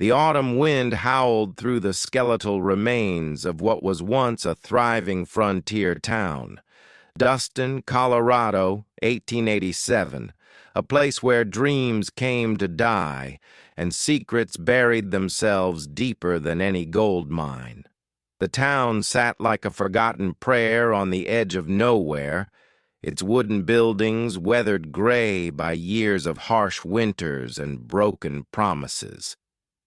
The autumn wind howled through the skeletal remains of what was once a thriving frontier town. Dustin, Colorado, 1887, a place where dreams came to die and secrets buried themselves deeper than any gold mine. The town sat like a forgotten prayer on the edge of nowhere, its wooden buildings weathered gray by years of harsh winters and broken promises.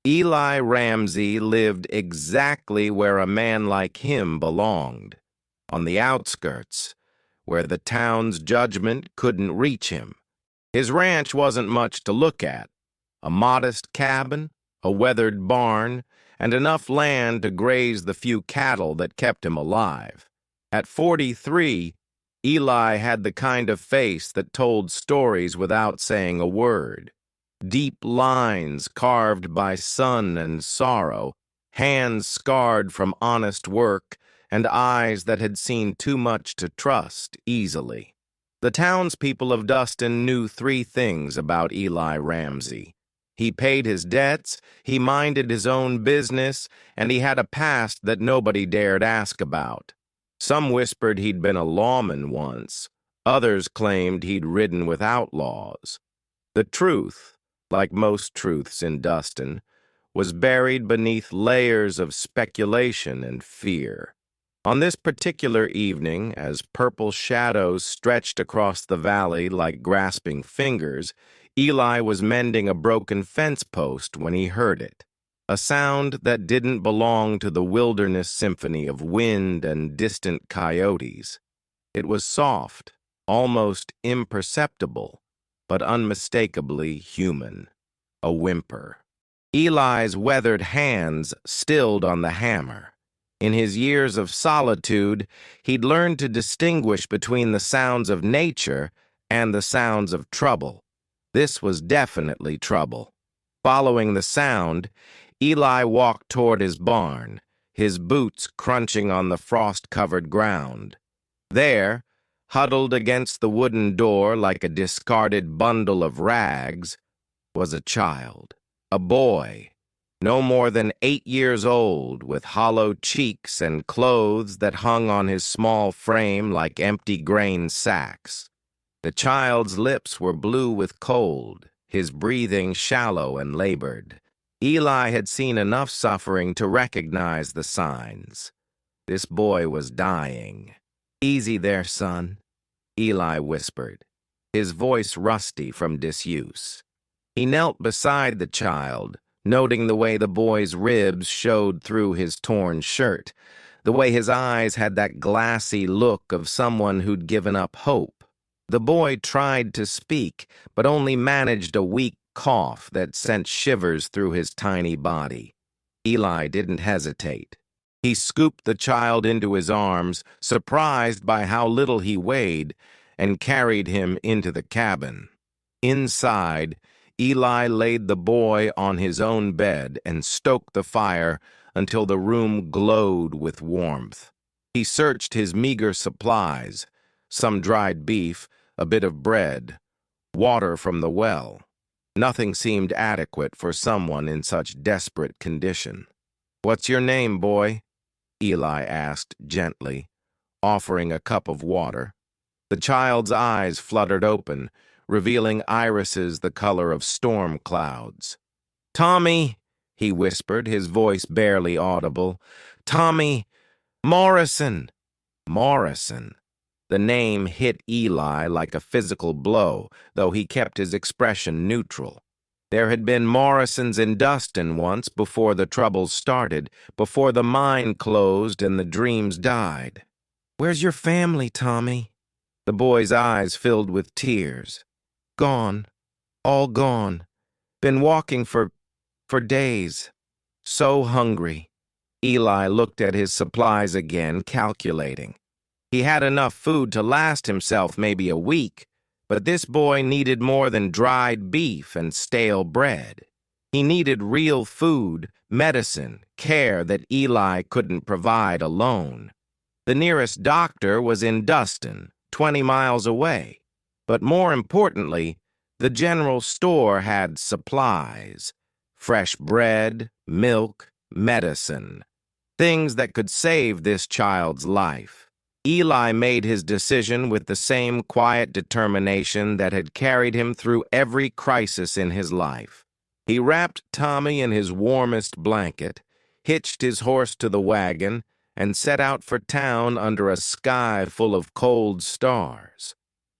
Eli Ramsey lived exactly where a man like him belonged, on the outskirts, where the town's judgment couldn't reach him. His ranch wasn't much to look at, a modest cabin, a weathered barn, and enough land to graze the few cattle that kept him alive. At 43, Eli had the kind of face that told stories without saying a word. Deep lines carved by sun and sorrow, hands scarred from honest work, and eyes that had seen too much to trust easily. The townspeople of Dustin knew three things about Eli Ramsey. He paid his debts, he minded his own business, and he had a past that nobody dared ask about. Some whispered he'd been a lawman once. Others claimed he'd ridden with outlaws. The truth, like most truths in Dustin, was buried beneath layers of speculation and fear. On this particular evening, as purple shadows stretched across the valley like grasping fingers, Eli was mending a broken fence post when he heard it, a sound that didn't belong to the wilderness symphony of wind and distant coyotes. It was soft, almost imperceptible, but unmistakably human, a whimper. Eli's weathered hands stilled on the hammer. In his years of solitude, he'd learned to distinguish between the sounds of nature and the sounds of trouble. This was definitely trouble. Following the sound, Eli walked toward his barn, his boots crunching on the frost-covered ground. There, huddled against the wooden door like a discarded bundle of rags, was a child, a boy, no more than 8 years old, with hollow cheeks and clothes that hung on his small frame like empty grain sacks. The child's lips were blue with cold, his breathing shallow and labored. Eli had seen enough suffering to recognize the signs. This boy was dying. "Easy there, son," Eli whispered, his voice rusty from disuse. He knelt beside the child, noting the way the boy's ribs showed through his torn shirt, the way his eyes had that glassy look of someone who'd given up hope. The boy tried to speak, but only managed a weak cough that sent shivers through his tiny body. Eli didn't hesitate. He scooped the child into his arms, surprised by how little he weighed, and carried him into the cabin. Inside, Eli laid the boy on his own bed and stoked the fire until the room glowed with warmth. He searched his meager supplies, some dried beef, a bit of bread, water from the well. Nothing seemed adequate for someone in such desperate condition. "What's your name, boy?" Eli asked gently, offering a cup of water. The child's eyes fluttered open, revealing irises the color of storm clouds. "Tommy," he whispered, his voice barely audible. "Tommy Morrison." Morrison. The name hit Eli like a physical blow, though he kept his expression neutral. There had been Morrisons in Dustin once before the troubles started, before the mine closed and the dreams died. "Where's your family, Tommy?" The boy's eyes filled with tears. "Gone. All gone. Been walking for days. So hungry." Eli looked at his supplies again, calculating. He had enough food to last himself maybe a week, but this boy needed more than dried beef and stale bread. He needed real food, medicine, care that Eli couldn't provide alone. The nearest doctor was in Dustin, 20 miles away. But more importantly, the general store had supplies. fresh bread, milk, medicine. Things that could save this child's life. Eli made his decision with the same quiet determination that had carried him through every crisis in his life. He wrapped Tommy in his warmest blanket, hitched his horse to the wagon, and set out for town under a sky full of cold stars.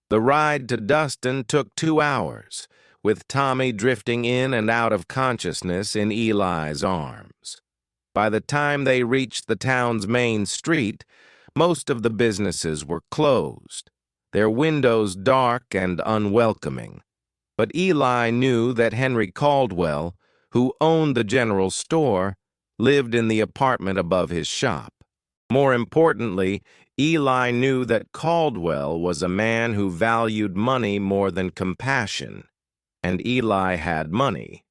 The ride to Dustin took 2 hours, with Tommy drifting in and out of consciousness in Eli's arms. By the time they reached the town's main street, most of the businesses were closed, their windows dark and unwelcoming. But Eli knew that Henry Caldwell, who owned the general store, lived in the apartment above his shop. More importantly, Eli knew that Caldwell was a man who valued money more than compassion, and Eli had money.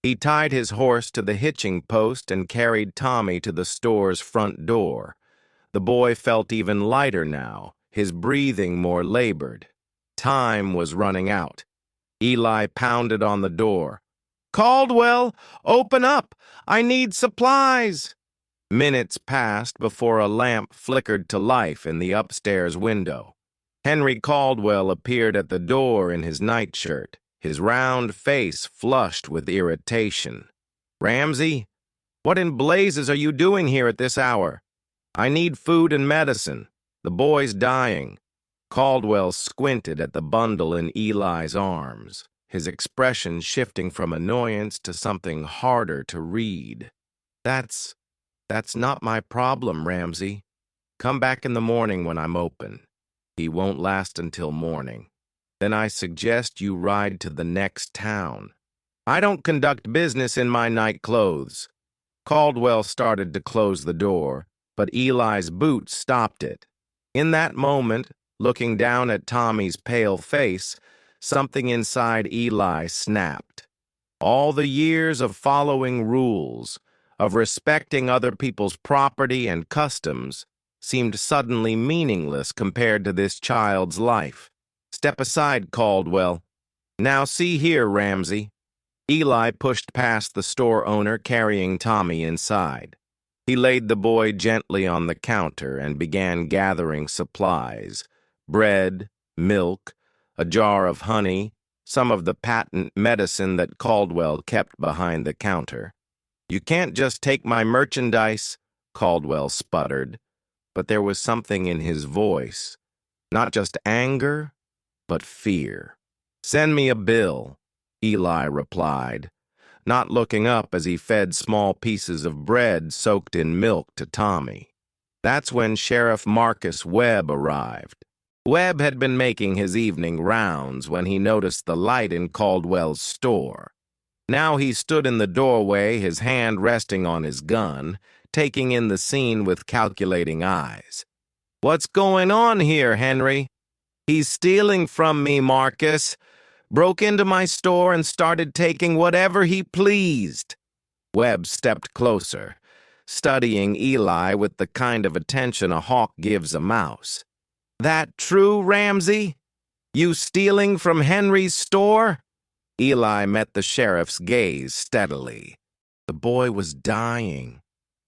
He tied his horse to the hitching post and carried Tommy to the store's front door. The boy felt even lighter now, his breathing more labored. Time was running out. Eli pounded on the door. "Caldwell, open up! I need supplies!" Minutes passed before a lamp flickered to life in the upstairs window. Henry Caldwell appeared at the door in his nightshirt, his round face flushed with irritation. "Ramsey, what in blazes are you doing here at this hour? I need food and medicine. The boy's dying." Caldwell squinted at the bundle in Eli's arms, his expression shifting from annoyance to something harder to read. That's not my problem, Ramsey. Come back in the morning when I'm open. He won't last until morning. Then I suggest you ride to the next town. I don't conduct business in my night clothes." Caldwell started to close the door, but Eli's boot stopped it. In that moment, looking down at Tommy's pale face, something inside Eli snapped. All the years of following rules, of respecting other people's property and customs, seemed suddenly meaningless compared to this child's life. "Step aside, Caldwell. Now see here, Ramsey." Eli pushed past the store owner carrying Tommy inside. He laid the boy gently on the counter and began gathering supplies: bread, milk, a jar of honey, some of the patent medicine that Caldwell kept behind the counter. "You can't just take my merchandise," Caldwell sputtered, but there was something in his voice, not just anger, but fear. "Send me a bill," Eli replied, not looking up as he fed small pieces of bread soaked in milk to Tommy. That's when Sheriff Marcus Webb arrived. Webb had been making his evening rounds when he noticed the light in Caldwell's store. Now he stood in the doorway, his hand resting on his gun, taking in the scene with calculating eyes. "What's going on here, Henry?" "He's stealing from me, Marcus. Broke into my store and started taking whatever he pleased." Webb stepped closer, studying Eli with the kind of attention a hawk gives a mouse. "That true, Ramsey? You stealing from Henry's store?" Eli met the sheriff's gaze steadily. "The boy was dying.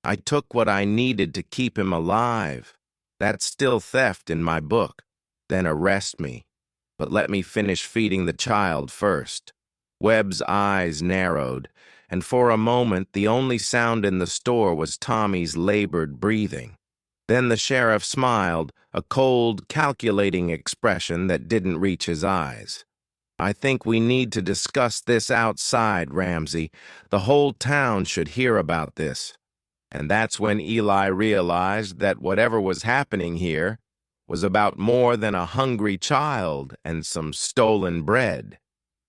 I took what I needed to keep him alive. That's still theft in my book. Then arrest me. But let me finish feeding the child first." Webb's eyes narrowed, and for a moment the only sound in the store was Tommy's labored breathing. Then the sheriff smiled, a cold, calculating expression that didn't reach his eyes. "I think we need to discuss this outside, Ramsey. The whole town should hear about this." And that's when Eli realized that whatever was happening here was about more than a hungry child and some stolen bread.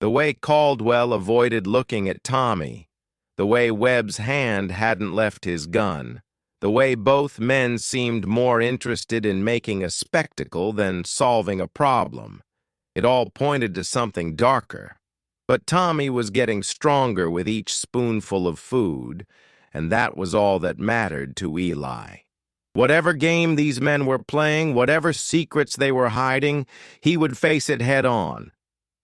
The way Caldwell avoided looking at Tommy, the way Webb's hand hadn't left his gun, the way both men seemed more interested in making a spectacle than solving a problem. It all pointed to something darker. But Tommy was getting stronger with each spoonful of food, and that was all that mattered to Eli. Whatever game these men were playing, whatever secrets they were hiding, he would face it head on.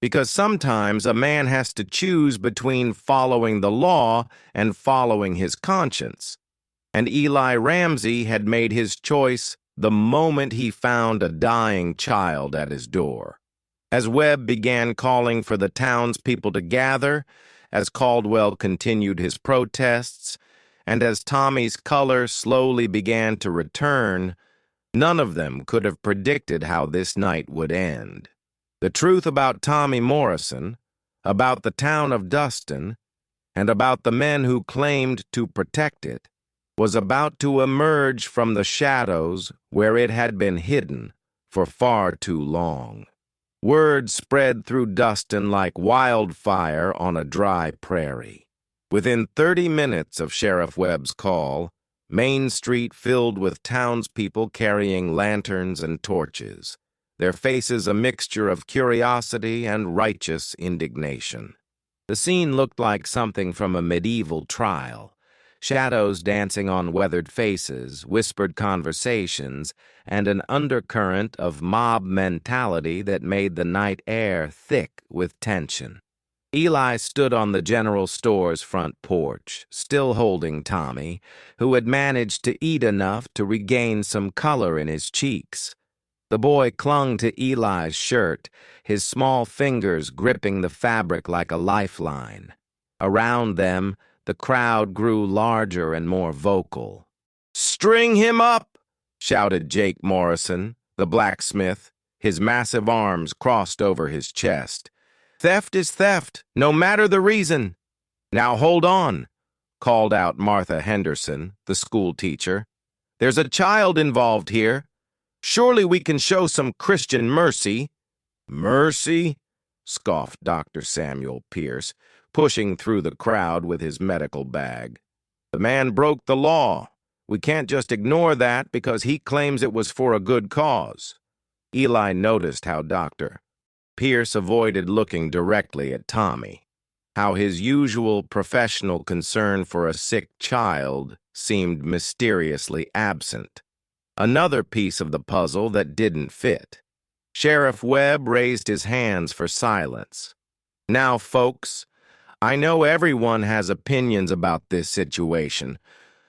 Because sometimes a man has to choose between following the law and following his conscience. And Eli Ramsey had made his choice the moment he found a dying child at his door. As Webb began calling for the townspeople to gather, as Caldwell continued his protests, and as Tommy's color slowly began to return, none of them could have predicted how this night would end. The truth about Tommy Morrison, about the town of Duston, and about the men who claimed to protect it, was about to emerge from the shadows where it had been hidden for far too long. Word spread through Dustin like wildfire on a dry prairie. Within 30 minutes of Sheriff Webb's call, Main Street filled with townspeople carrying lanterns and torches, their faces a mixture of curiosity and righteous indignation. The scene looked like something from a medieval trial. Shadows dancing on weathered faces, whispered conversations, and an undercurrent of mob mentality that made the night air thick with tension. Eli stood on the general store's front porch, still holding Tommy, who had managed to eat enough to regain some color in his cheeks. The boy clung to Eli's shirt, his small fingers gripping the fabric like a lifeline. Around them, the crowd grew larger and more vocal. "String him up!" shouted Jake Morrison, the blacksmith, his massive arms crossed over his chest. "Theft is theft, no matter the reason." "Now hold on," called out Martha Henderson, the school teacher. "There's a child involved here. Surely we can show some Christian mercy." "Mercy?" scoffed Dr. Samuel Pierce, pushing through the crowd with his medical bag. "The man broke the law. We can't just ignore that because he claims it was for a good cause." Eli noticed how Dr. Pierce avoided looking directly at Tommy, how his usual professional concern for a sick child seemed mysteriously absent. Another piece of the puzzle that didn't fit. Sheriff Webb raised his hands for silence. "Now, folks, I know everyone has opinions about this situation,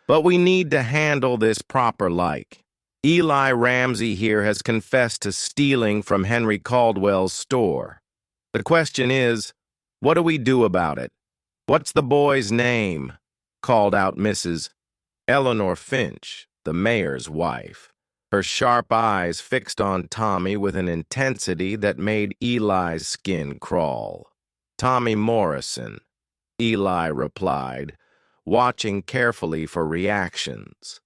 but we need to handle this proper-like. Eli Ramsey here has confessed to stealing from Henry Caldwell's store. The question is, what do we do about it? What's the boy's name?" called out Mrs. Eleanor Finch, the mayor's wife, her sharp eyes fixed on Tommy with an intensity that made Eli's skin crawl. "Tommy Morrison," Eli replied, watching carefully for reactions.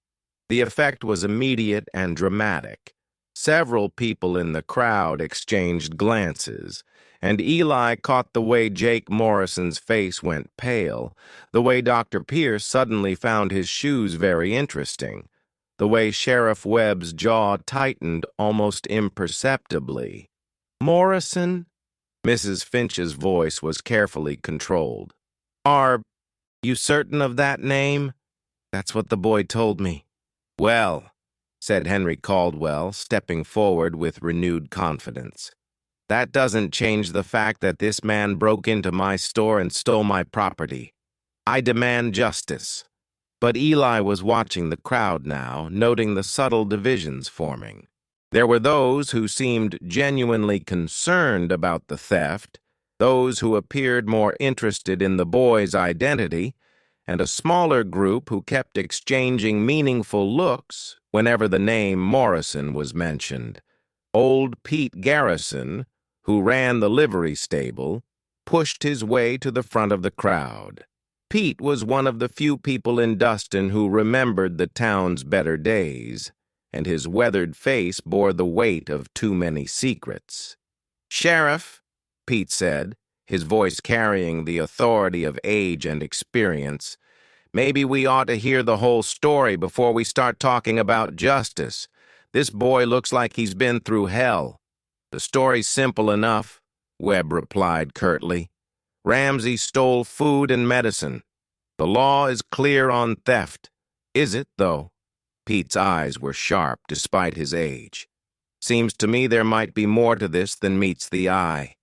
The effect was immediate and dramatic. Several people in the crowd exchanged glances, and Eli caught the way Jake Morrison's face went pale, the way Dr. Pierce suddenly found his shoes very interesting, the way Sheriff Webb's jaw tightened almost imperceptibly. "Morrison?" Mrs. Finch's voice was carefully controlled. "Are you certain of that name?" "That's what the boy told me." "Well," said Henry Caldwell, stepping forward with renewed confidence, "that doesn't change the fact that this man broke into my store and stole my property. I demand justice." But Eli was watching the crowd now, noting the subtle divisions forming. There were those who seemed genuinely concerned about the theft, those who appeared more interested in the boy's identity, and a smaller group who kept exchanging meaningful looks whenever the name Morrison was mentioned. Old Pete Garrison, who ran the livery stable, pushed his way to the front of the crowd. Pete was one of the few people in Dustin who remembered the town's better days, and his weathered face bore the weight of too many secrets. "Sheriff," Pete said, his voice carrying the authority of age and experience, "maybe we ought to hear the whole story before we start talking about justice. This boy looks like he's been through hell." "The story's simple enough," Webb replied curtly. "Ramsey stole food and medicine. The law is clear on theft." "Is it, though?" Pete's eyes were sharp despite his age. "Seems to me there might be more to this than meets the eye."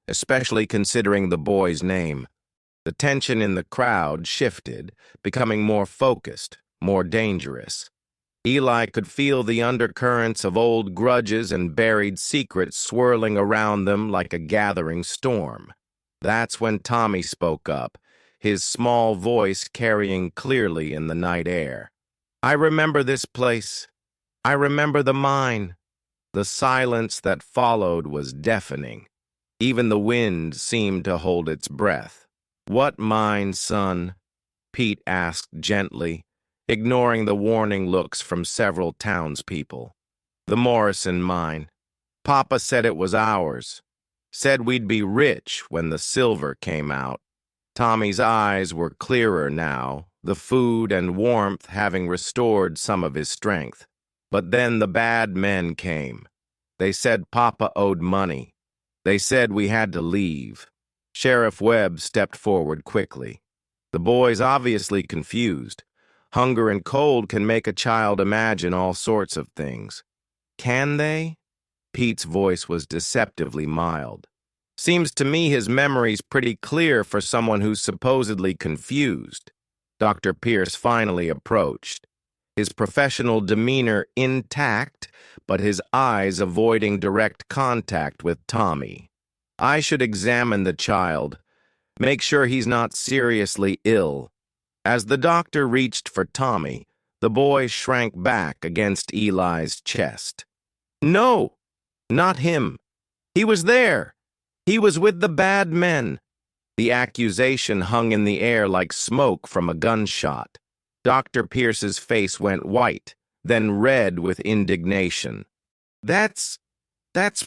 especially considering the boy's name. The tension in the crowd shifted, becoming more focused, more dangerous. Eli could feel the undercurrents of old grudges and buried secrets swirling around them like a gathering storm. That's when Tommy spoke up, his small voice carrying clearly in the night air. "I remember this place. I remember the mine." The silence that followed was deafening. Even the wind seemed to hold its breath. "What mine, son?" Pete asked gently, ignoring the warning looks from several townspeople. "The Morrison mine. Papa said it was ours. Said we'd be rich when the silver came out." Tommy's eyes were clearer now, the food and warmth having restored some of his strength. But then the bad men came. They said Papa owed money. They said we had to leave. Sheriff Webb stepped forward quickly. The boy's obviously confused. Hunger and cold can make a child imagine all sorts of things. Can they? Pete's voice was deceptively mild. "Seems to me his memory's pretty clear for someone who's supposedly confused." Dr. Pierce finally approached, his professional demeanor intact, but his eyes avoiding direct contact with Tommy. "I should examine the child, make sure he's not seriously ill." As the doctor reached for Tommy, the boy shrank back against Eli's chest. "No, not him. He was there. He was with the bad men." The accusation hung in the air like smoke from a gunshot. Dr. Pierce's face went white, then red with indignation. That's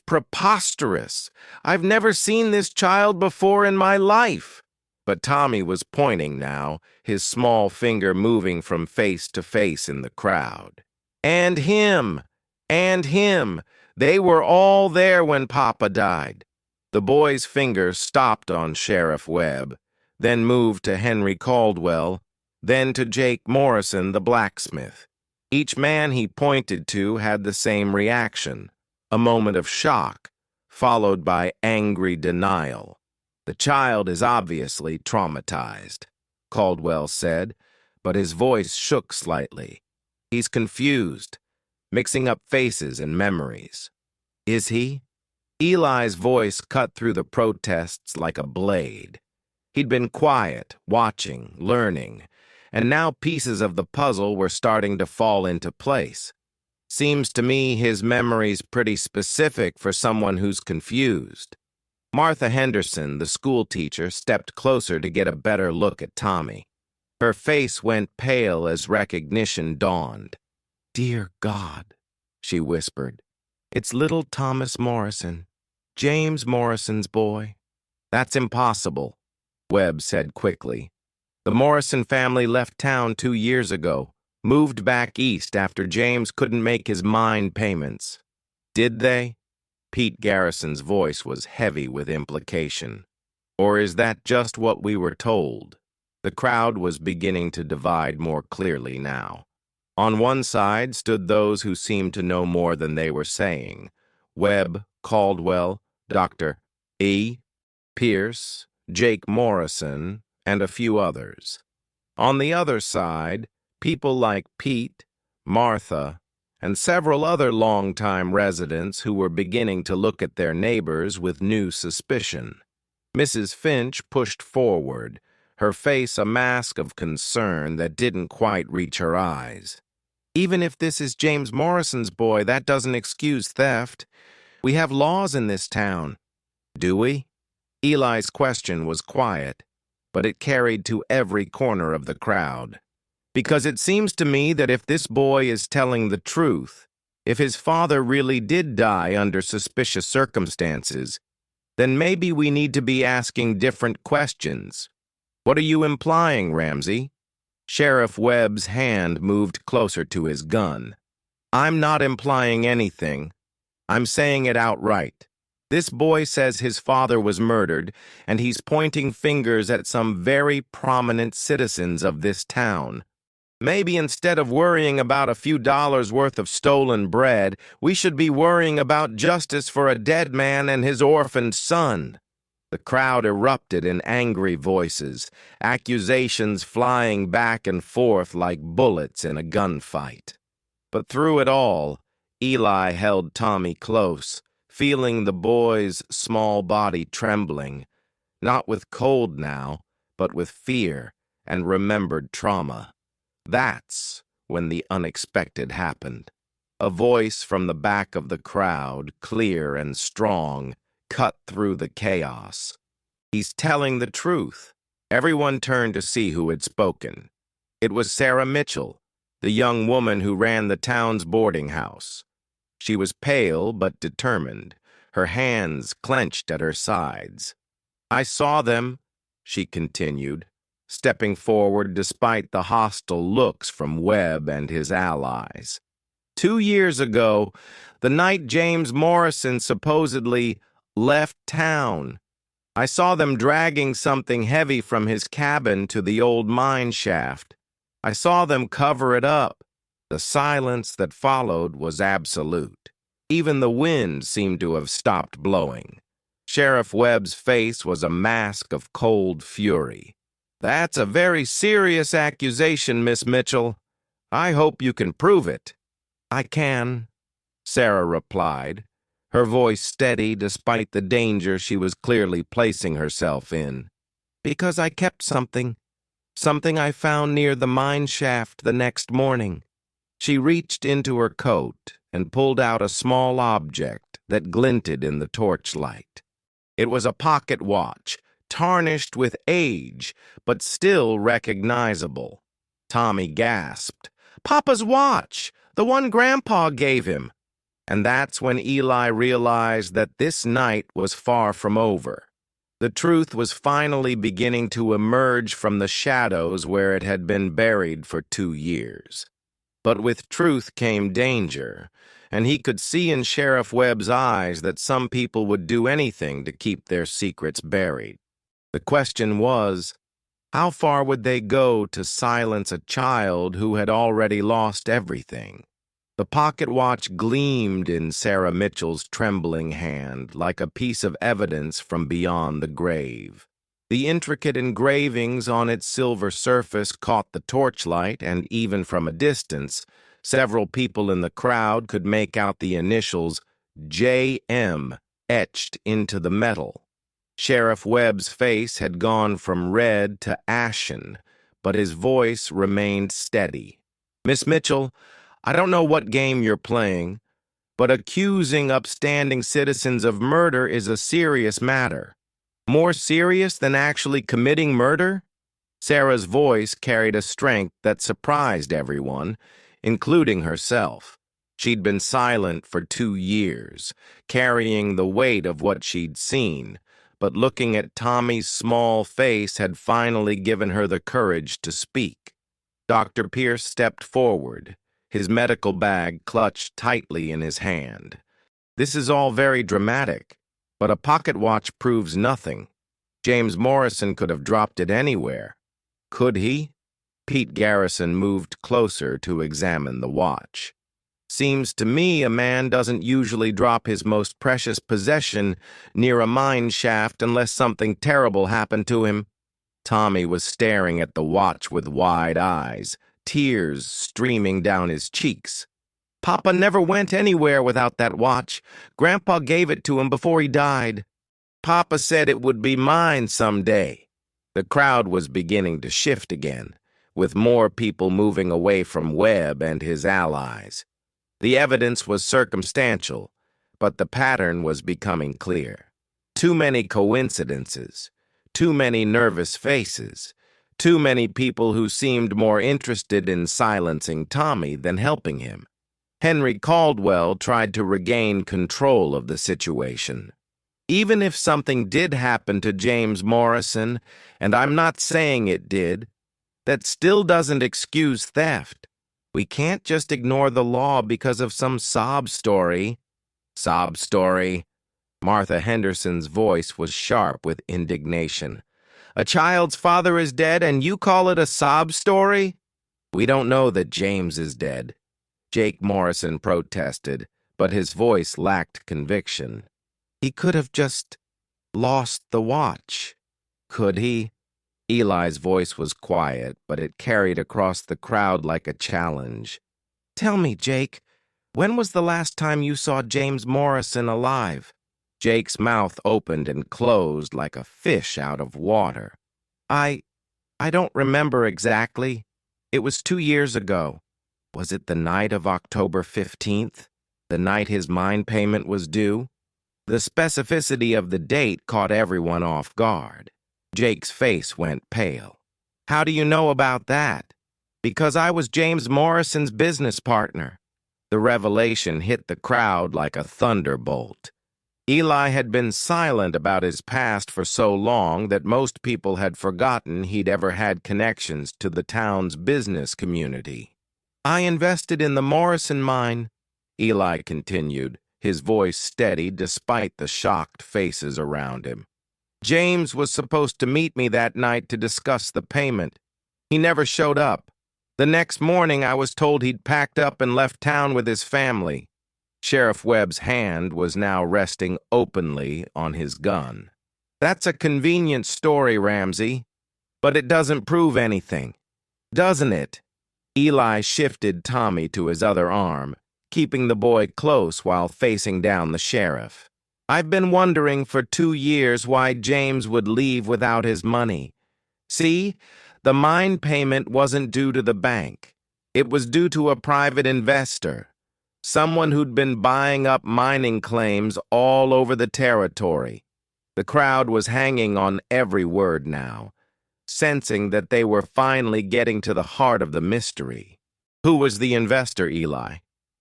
preposterous. I've never seen this child before in my life." But Tommy was pointing now, his small finger moving from face to face in the crowd. "And him! And him! They were all there when Papa died." The boy's finger stopped on Sheriff Webb, then moved to Henry Caldwell, then to Jake Morrison, the blacksmith. Each man he pointed to had the same reaction, a moment of shock, followed by angry denial. "The child is obviously traumatized," Caldwell said, but his voice shook slightly. "He's confused, mixing up faces and memories." "Is he?" Eli's voice cut through the protests like a blade. He'd been quiet, watching, learning, and now pieces of the puzzle were starting to fall into place. "Seems to me his memory's pretty specific for someone who's confused." Martha Henderson, the schoolteacher, stepped closer to get a better look at Tommy. Her face went pale as recognition dawned. "Dear God," she whispered, "it's little Thomas Morrison, James Morrison's boy." "That's impossible," Webb said quickly. "The Morrison family left town 2 years ago, moved back east after James couldn't make his mine payments." "Did they?" Pete Garrison's voice was heavy with implication. "Or is that just what we were told?" The crowd was beginning to divide more clearly now. On one side stood those who seemed to know more than they were saying: Webb, Caldwell, Dr. E. Pierce, Jake Morrison, and a few others. On the other side, people like Pete, Martha, and several other longtime residents who were beginning to look at their neighbors with new suspicion. Mrs. Finch pushed forward, her face a mask of concern that didn't quite reach her eyes. "Even if this is James Morrison's boy, that doesn't excuse theft. We have laws in this town." "Do we?" Eli's question was quiet, but it carried to every corner of the crowd. "Because it seems to me that if this boy is telling the truth, if his father really did die under suspicious circumstances, then maybe we need to be asking different questions." "What are you implying, Ramsey?" Sheriff Webb's hand moved closer to his gun. "I'm not implying anything. I'm saying it outright. This boy says his father was murdered, and he's pointing fingers at some very prominent citizens of this town. Maybe instead of worrying about a few dollars worth of stolen bread, we should be worrying about justice for a dead man and his orphaned son." The crowd erupted in angry voices, accusations flying back and forth like bullets in a gunfight. But through it all, Eli held Tommy close, feeling the boy's small body trembling, not with cold now, but with fear and remembered trauma. That's when the unexpected happened. A voice from the back of the crowd, clear and strong, cut through the chaos. "He's telling the truth." Everyone turned to see who had spoken. It was Sarah Mitchell, the young woman who ran the town's boarding house. She was pale but determined, her hands clenched at her sides. "I saw them," she continued, stepping forward despite the hostile looks from Webb and his allies. 2 years ago, the night James Morrison supposedly left town, I saw them dragging something heavy from his cabin to the old mine shaft. I saw them cover it up. The silence that followed was absolute. Even the wind seemed to have stopped blowing. Sheriff Webb's face was a mask of cold fury. "That's a very serious accusation, Miss Mitchell. I hope you can prove it." "I can," Sarah replied, her voice steady despite the danger she was clearly placing herself in. "Because I kept something I found near the mine shaft the next morning." She reached into her coat and pulled out a small object that glinted in the torchlight. It was a pocket watch, tarnished with age, but still recognizable. Tommy gasped. "Papa's watch! The one Grandpa gave him!" And that's when Eli realized that this night was far from over. The truth was finally beginning to emerge from the shadows where it had been buried for 2 years. But with truth came danger, and he could see in Sheriff Webb's eyes that some people would do anything to keep their secrets buried. The question was, how far would they go to silence a child who had already lost everything? The pocket watch gleamed in Sarah Mitchell's trembling hand like a piece of evidence from beyond the grave. The intricate engravings on its silver surface caught the torchlight, and even from a distance, several people in the crowd could make out the initials J.M. etched into the metal. Sheriff Webb's face had gone from red to ashen, but his voice remained steady. "Miss Mitchell, I don't know what game you're playing, but accusing upstanding citizens of murder is a serious matter. More serious than actually committing murder?" Sarah's voice carried a strength that surprised everyone, including herself. She'd been silent for 2 years, carrying the weight of what she'd seen, but looking at Tommy's small face had finally given her the courage to speak. Dr. Pierce stepped forward, his medical bag clutched tightly in his hand. "This is all very dramatic, but a pocket watch proves nothing. James Morrison could have dropped it anywhere." "Could he?" Pete Garrison moved closer to examine the watch. "Seems to me a man doesn't usually drop his most precious possession near a mine shaft unless something terrible happened to him." Tommy was staring at the watch with wide eyes, tears streaming down his cheeks. "Papa never went anywhere without that watch. Grandpa gave it to him before he died. Papa said it would be mine someday." The crowd was beginning to shift again, with more people moving away from Webb and his allies. The evidence was circumstantial, but the pattern was becoming clear. Too many coincidences, too many nervous faces, too many people who seemed more interested in silencing Tommy than helping him. Henry Caldwell tried to regain control of the situation. "Even if something did happen to James Morrison, and I'm not saying it did, that still doesn't excuse theft. We can't just ignore the law because of some sob story." "Sob story?" Martha Henderson's voice was sharp with indignation. "A child's father is dead and you call it a sob story?" "We don't know that James is dead," Jake Morrison protested, but his voice lacked conviction. "He could have just Lost the watch. Could he? Eli's voice was quiet, but it carried across the crowd like a challenge. Tell me, Jake, when was the last time you saw James Morrison alive? Jake's mouth opened and closed like a fish out of water. I don't remember exactly. It was 2 years ago. Was it the night of October 15th? The night his mine payment was due? The specificity of the date caught everyone off guard. Jake's face went pale. How do you know about that? Because I was James Morrison's business partner. The revelation hit the crowd like a thunderbolt. Eli had been silent about his past for so long that most people had forgotten he'd ever had connections to the town's business community. I invested in the Morrison mine, Eli continued, his voice steady despite the shocked faces around him. James was supposed to meet me that night to discuss the payment. He never showed up. The next morning, I was told he'd packed up and left town with his family. Sheriff Webb's hand was now resting openly on his gun. That's a convenient story, Ramsey, but it doesn't prove anything, doesn't it? Eli shifted Tommy to his other arm, keeping the boy close while facing down the sheriff. I've been wondering for 2 years why James would leave without his money. See, the mine payment wasn't due to the bank. It was due to a private investor, someone who'd been buying up mining claims all over the territory. The crowd was hanging on every word now, sensing that they were finally getting to the heart of the mystery. Who was the investor, Eli?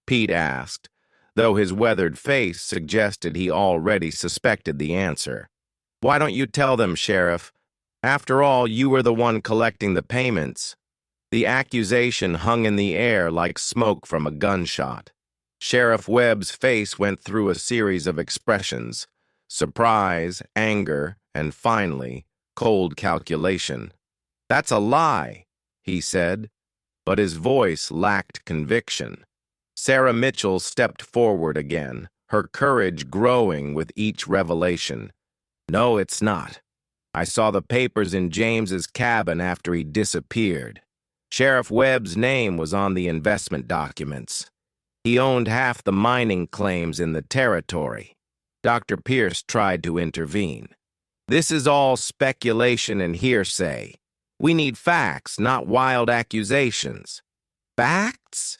Pete asked, though his weathered face suggested he already suspected the answer. Why don't you tell them, Sheriff? After all, you were the one collecting the payments. The accusation hung in the air like smoke from a gunshot. Sheriff Webb's face went through a series of expressions: surprise, anger, and finally, cold calculation. That's a lie, he said, but his voice lacked conviction. Sarah Mitchell stepped forward again, her courage growing with each revelation. No, it's not. I saw the papers in James's cabin after he disappeared. Sheriff Webb's name was on the investment documents. He owned half the mining claims in the territory. Dr. Pierce tried to intervene. This is all speculation and hearsay. We need facts, not wild accusations. Facts?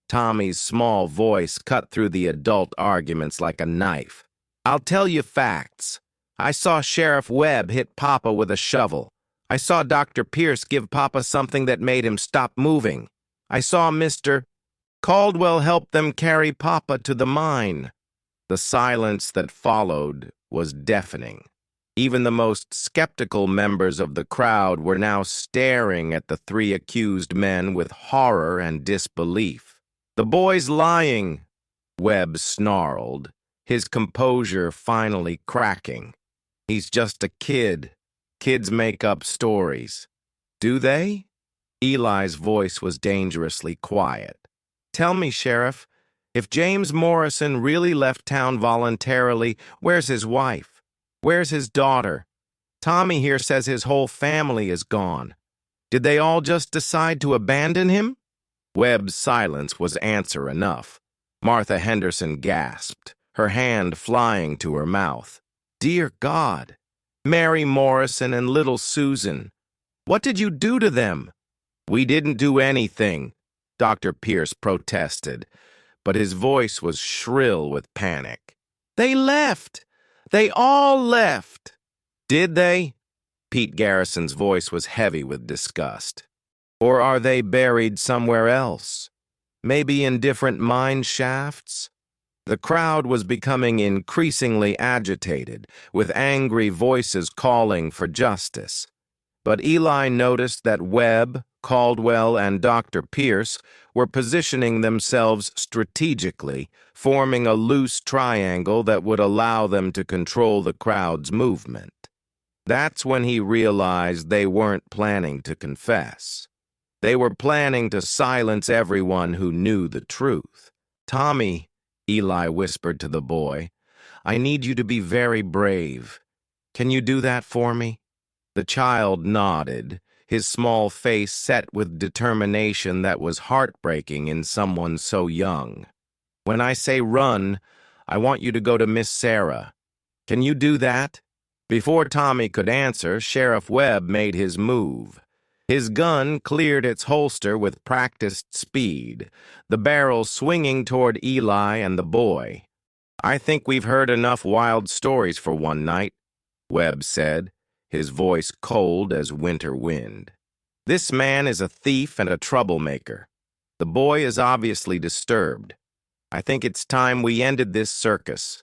Tommy's small voice cut through the adult arguments like a knife. I'll tell you facts. I saw Sheriff Webb hit Papa with a shovel. I saw Dr. Pierce give Papa something that made him stop moving. I saw Mr. Caldwell help them carry Papa to the mine. The silence that followed was deafening. Even the most skeptical members of the crowd were now staring at the 3 accused men with horror and disbelief. The boy's lying, Webb snarled, his composure finally cracking. He's just a kid. Kids make up stories. Do they? Eli's voice was dangerously quiet. Tell me, Sheriff, if James Morrison really left town voluntarily, where's his wife? Where's his daughter? Tommy here says his whole family is gone. Did they all just decide to abandon him? Webb's silence was answer enough. Martha Henderson gasped, her hand flying to her mouth. Dear God, Mary Morrison and little Susan, what did you do to them? We didn't do anything, Dr. Pierce protested, but his voice was shrill with panic. They left! They all left! Did they? Pete Garrison's voice was heavy with disgust. Or are they buried somewhere else? Maybe in different mine shafts? The crowd was becoming increasingly agitated, with angry voices calling for justice. But Eli noticed that Webb, Caldwell, and Dr. Pierce were positioning themselves strategically, forming a loose triangle that would allow them to control the crowd's movement. That's when he realized they weren't planning to confess. They were planning to silence everyone who knew the truth. Tommy, Eli whispered to the boy, I need you to be very brave. Can you do that for me?" The child nodded, his small face set with determination that was heartbreaking in someone so young. "When I say run, I want you to go to Miss Sarah. Can you do that?" Before Tommy could answer, Sheriff Webb made his move. His gun cleared its holster with practiced speed, the barrel swinging toward Eli and the boy. "I think we've heard enough wild stories for one night," Webb said, his voice cold as winter wind. "This man is a thief and a troublemaker. The boy is obviously disturbed. I think it's time we ended this circus."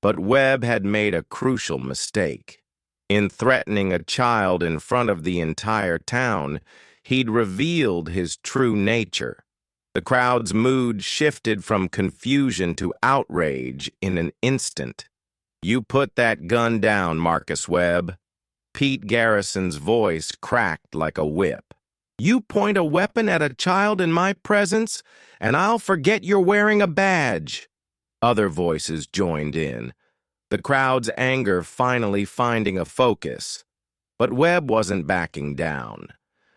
But Webb had made a crucial mistake. In threatening a child in front of the entire town, he'd revealed his true nature. The crowd's mood shifted from confusion to outrage in an instant. "You put that gun down, Marcus Webb." Pete Garrison's voice cracked like a whip. "You point a weapon at a child in my presence, and I'll forget you're wearing a badge." Other voices joined in, the crowd's anger finally finding a focus. But Webb wasn't backing down.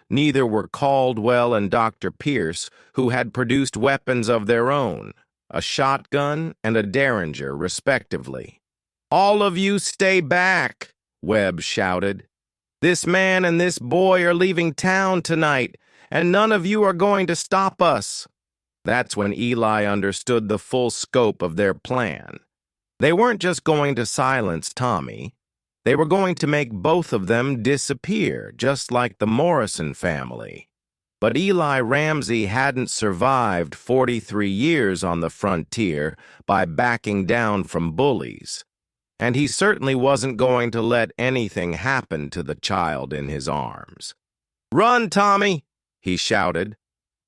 Neither were Caldwell and Dr. Pierce, who had produced weapons of their own, a shotgun and a derringer, respectively. "All of you stay back," Webb shouted. "This man and this boy are leaving town tonight, and none of you are going to stop us." That's when Eli understood the full scope of their plan. They weren't just going to silence Tommy. They were going to make both of them disappear, just like the Morrison family. But Eli Ramsey hadn't survived 43 years on the frontier by backing down from bullies. And he certainly wasn't going to let anything happen to the child in his arms. "Run, Tommy!" he shouted,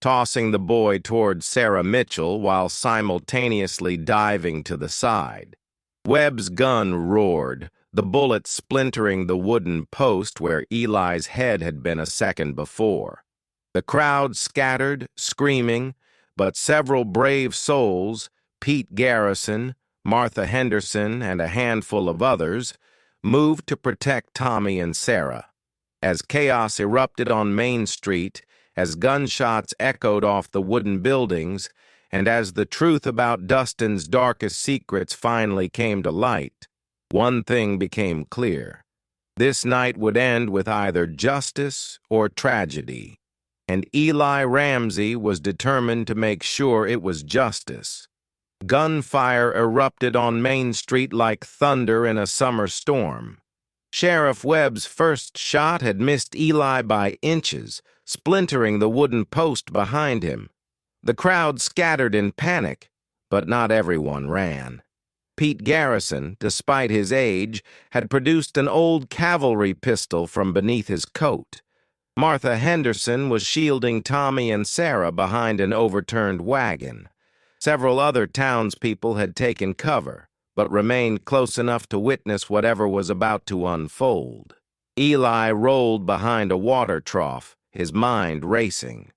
tossing the boy toward Sarah Mitchell while simultaneously diving to the side. Webb's gun roared, the bullet splintering the wooden post where Eli's head had been a second before. The crowd scattered, screaming, but several brave souls, Pete Garrison, Martha Henderson, and a handful of others, moved to protect Tommy and Sarah. As chaos erupted on Main Street, as gunshots echoed off the wooden buildings, and as the truth about Dustin's darkest secrets finally came to light, one thing became clear. This night would end with either justice or tragedy, and Eli Ramsey was determined to make sure it was justice. Gunfire erupted on Main Street like thunder in a summer storm. Sheriff Webb's first shot had missed Eli by inches, splintering the wooden post behind him. The crowd scattered in panic, but not everyone ran. Pete Garrison, despite his age, had produced an old cavalry pistol from beneath his coat. Martha Henderson was shielding Tommy and Sarah behind an overturned wagon. Several other townspeople had taken cover, but remained close enough to witness whatever was about to unfold. Eli rolled behind a water trough, his mind racing.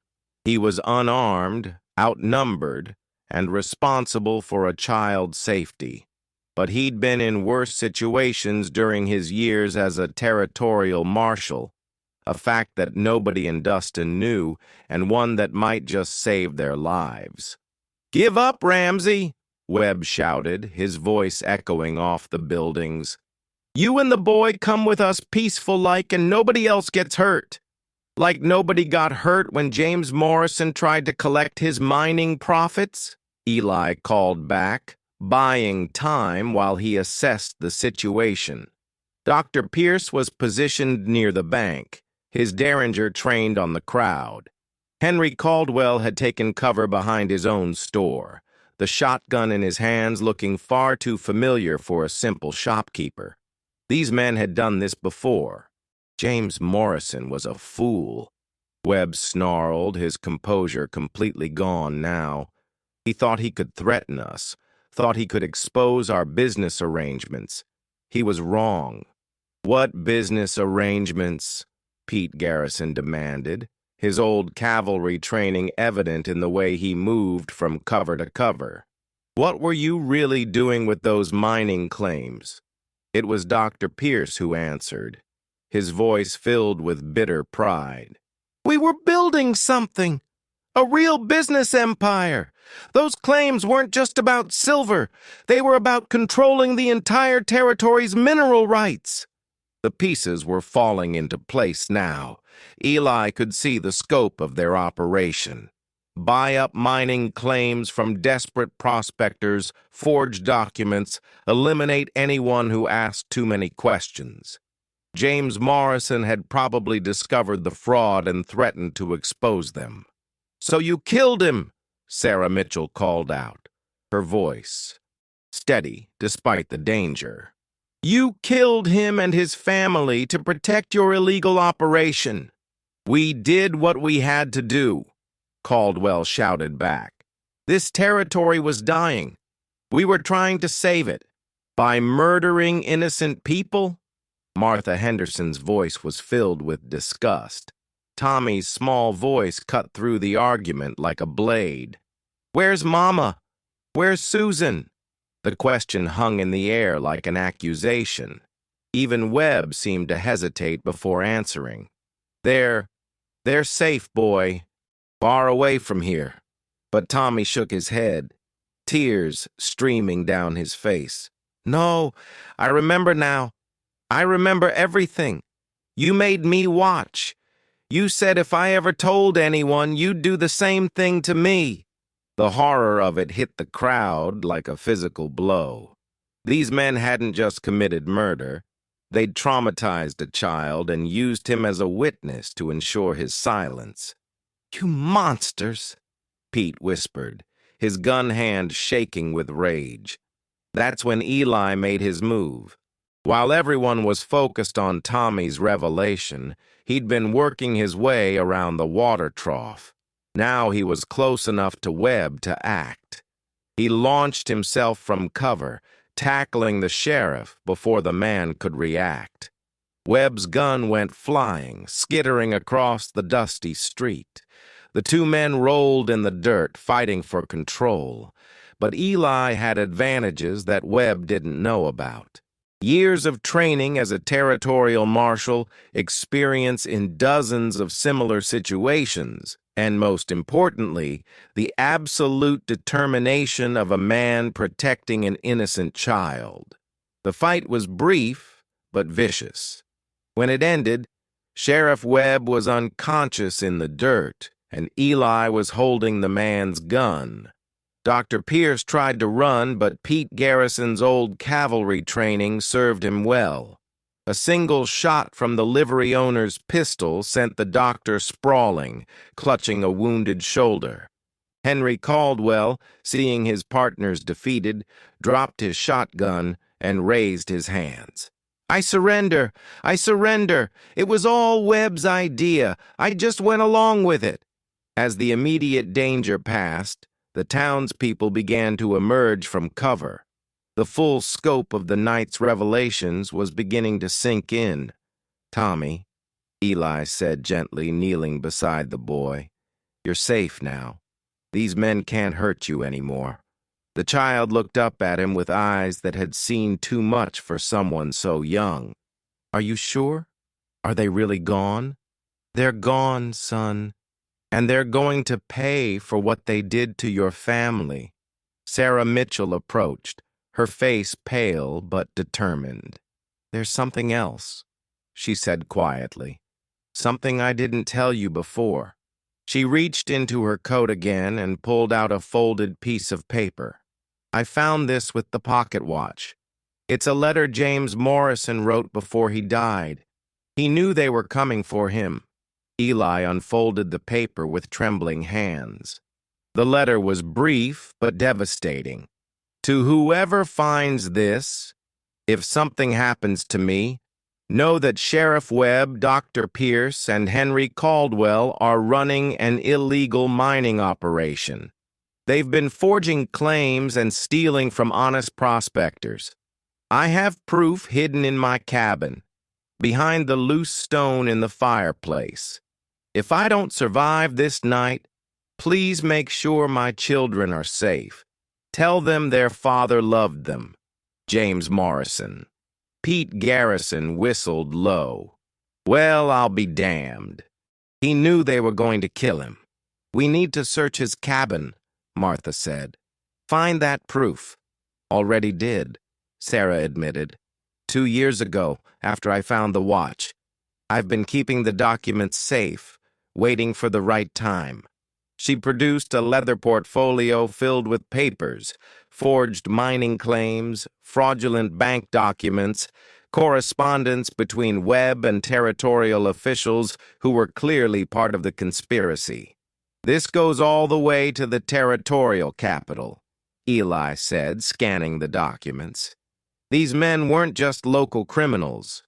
He was unarmed, outnumbered, and responsible for a child's safety. But he'd been in worse situations during his years as a territorial marshal, a fact that nobody in Dustin knew, and one that might just save their lives. "Give up, Ramsey!" Webb shouted, his voice echoing off the buildings. "You and the boy come with us peaceful-like and nobody else gets hurt." "Like nobody got hurt when James Morrison tried to collect his mining profits?" Eli called back, buying time while he assessed the situation. Dr. Pierce was positioned near the bank, his derringer trained on the crowd. Henry Caldwell had taken cover behind his own store, the shotgun in his hands looking far too familiar for a simple shopkeeper. These men had done this before. James Morrison was a fool. Webb snarled, his composure completely gone now. He thought he could threaten us, thought he could expose our business arrangements. He was wrong. "What business arrangements?" Pete Garrison demanded, his old cavalry training evident in the way he moved from cover to cover. "What were you really doing with those mining claims?" It was Dr. Pierce who answered, his voice filled with bitter pride. "We were building something, a real business empire. Those claims weren't just about silver. They were about controlling the entire territory's mineral rights." The pieces were falling into place now. Eli could see the scope of their operation. Buy up mining claims from desperate prospectors, forge documents, eliminate anyone who asked too many questions. James Morrison had probably discovered the fraud and threatened to expose them. "So you killed him," Sarah Mitchell called out, her voice steady despite the danger. "You killed him and his family to protect your illegal operation." "We did what we had to do," Caldwell shouted back. "This territory was dying. We were trying to save it. By murdering innocent people?" Martha Henderson's voice was filled with disgust. Tommy's small voice cut through the argument like a blade. "Where's Mama? Where's Susan?" The question hung in the air like an accusation. Even Webb seemed to hesitate before answering. They're safe, boy. Far away from here." But Tommy shook his head, tears streaming down his face. "No, I remember now. I remember everything. You made me watch. You said if I ever told anyone, you'd do the same thing to me." The horror of it hit the crowd like a physical blow. These men hadn't just committed murder. They'd traumatized a child and used him as a witness to ensure his silence. "You monsters," Pete whispered, his gun hand shaking with rage. That's when Eli made his move. While everyone was focused on Tommy's revelation, he'd been working his way around the water trough. Now he was close enough to Webb to act. He launched himself from cover, tackling the sheriff before the man could react. Webb's gun went flying, skittering across the dusty street. The two men rolled in the dirt, fighting for control. But Eli had advantages that Webb didn't know about. Years of training as a territorial marshal, experience in dozens of similar situations, and most importantly, the absolute determination of a man protecting an innocent child. The fight was brief, but vicious. When it ended, Sheriff Webb was unconscious in the dirt, and Eli was holding the man's gun. Dr. Pierce tried to run, but Pete Garrison's old cavalry training served him well. A single shot from the livery owner's pistol sent the doctor sprawling, clutching a wounded shoulder. Henry Caldwell, seeing his partners defeated, dropped his shotgun and raised his hands. "I surrender! I surrender! It was all Webb's idea. I just went along with it." As the immediate danger passed, the townspeople began to emerge from cover. The full scope of the night's revelations was beginning to sink in. "Tommy," Eli said gently, kneeling beside the boy, "you're safe now. These men can't hurt you anymore." The child looked up at him with eyes that had seen too much for someone so young. "Are you sure? Are they really gone?" "They're gone, son. And they're going to pay for what they did to your family." Sarah Mitchell approached, her face pale but determined. "There's something else," she said quietly. "Something I didn't tell you before." She reached into her coat again and pulled out a folded piece of paper. "I found this with the pocket watch. It's a letter James Morrison wrote before he died. He knew they were coming for him." Eli unfolded the paper with trembling hands. The letter was brief but devastating. "To whoever finds this, if something happens to me, know that Sheriff Webb, Dr. Pierce, and Henry Caldwell are running an illegal mining operation. They've been forging claims and stealing from honest prospectors. I have proof hidden in my cabin, behind the loose stone in the fireplace. If I don't survive this night, please make sure my children are safe. Tell them their father loved them. James Morrison." Pete Garrison whistled low. Well, I'll be damned. He knew they were going to kill him. We need to search his cabin, Martha said. Find that proof. Already did, Sarah admitted. 2 years ago, after I found the watch. I've been keeping the documents safe, waiting for the right time. She produced a leather portfolio filled with papers, forged mining claims, fraudulent bank documents, correspondence between Webb and territorial officials who were clearly part of the conspiracy. This goes all the way to the territorial capital, Eli said, scanning the documents. These men weren't just local criminals.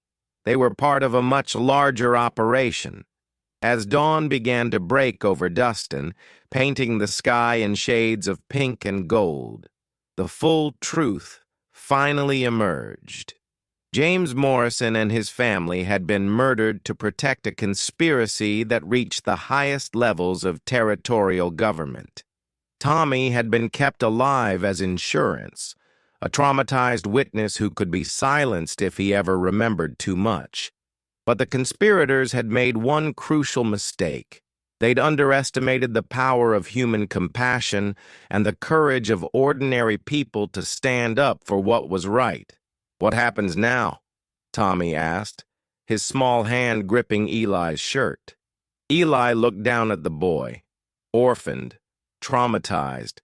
They were part of a much larger operation. As dawn began to break over Dustin, painting the sky in shades of pink and gold, the full truth finally emerged. James Morrison and his family had been murdered to protect a conspiracy that reached the highest levels of territorial government. Tommy had been kept alive as insurance, a traumatized witness who could be silenced if he ever remembered too much. But the conspirators had made one crucial mistake. They'd underestimated the power of human compassion and the courage of ordinary people to stand up for what was right. What happens now? Tommy asked, his small hand gripping Eli's shirt. Eli looked down at the boy, orphaned, traumatized,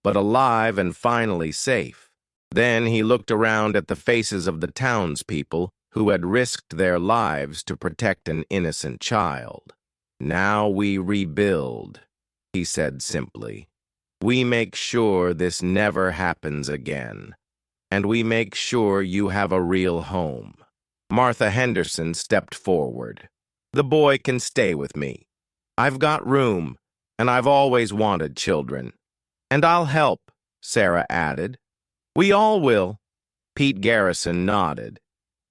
but alive and finally safe. Then he looked around at the faces of the townspeople who had risked their lives to protect an innocent child. Now we rebuild, he said simply. We make sure this never happens again. And we make sure you have a real home. Martha Henderson stepped forward. The boy can stay with me. I've got room, and I've always wanted children. And I'll help, Sarah added. We all will. Pete Garrison nodded.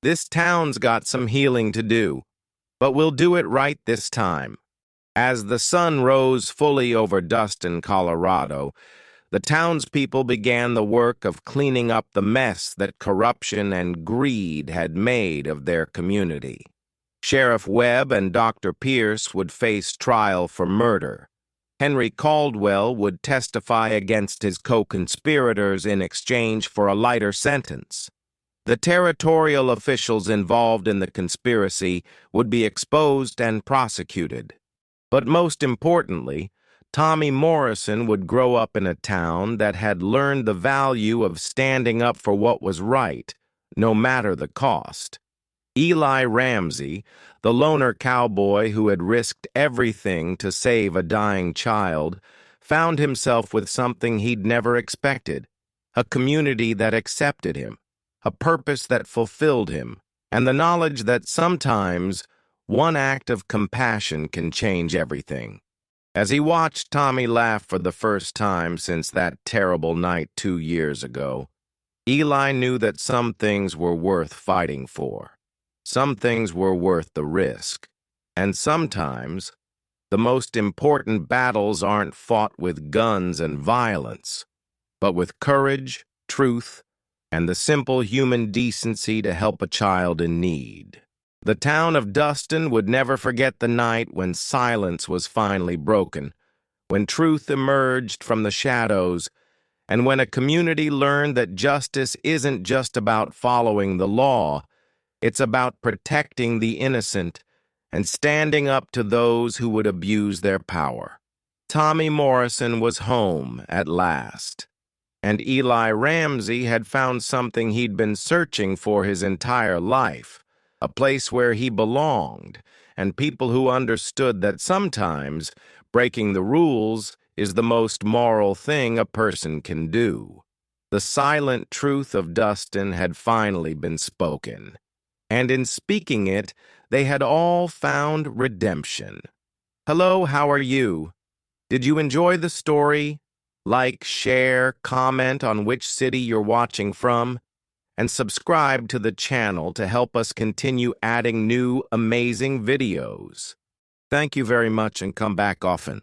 This town's got some healing to do, but we'll do it right this time. As the sun rose fully over Dustin, Colorado, the townspeople began the work of cleaning up the mess that corruption and greed had made of their community. Sheriff Webb and Dr. Pierce would face trial for murder. Henry Caldwell would testify against his co-conspirators in exchange for a lighter sentence. The territorial officials involved in the conspiracy would be exposed and prosecuted. But most importantly, Tommy Morrison would grow up in a town that had learned the value of standing up for what was right, no matter the cost. Eli Ramsey, the loner cowboy who had risked everything to save a dying child, found himself with something he'd never expected, a community that accepted him, a purpose that fulfilled him, and the knowledge that sometimes one act of compassion can change everything. As he watched Tommy laugh for the first time since that terrible night 2 years ago, Eli knew that some things were worth fighting for. Some things were worth the risk. And sometimes, the most important battles aren't fought with guns and violence, but with courage, truth, and the simple human decency to help a child in need. The town of Dustin would never forget the night when silence was finally broken, when truth emerged from the shadows, and when a community learned that justice isn't just about following the law, it's about protecting the innocent and standing up to those who would abuse their power. Tommy Morrison was home at last, and Eli Ramsey had found something he'd been searching for his entire life, a place where he belonged, and people who understood that sometimes breaking the rules is the most moral thing a person can do. The silent truth of Dustin had finally been spoken, and in speaking it, they had all found redemption. Hello, how are you? Did you enjoy the story? Like, share, comment on which city you're watching from, and subscribe to the channel to help us continue adding new, amazing videos. Thank you very much and come back often.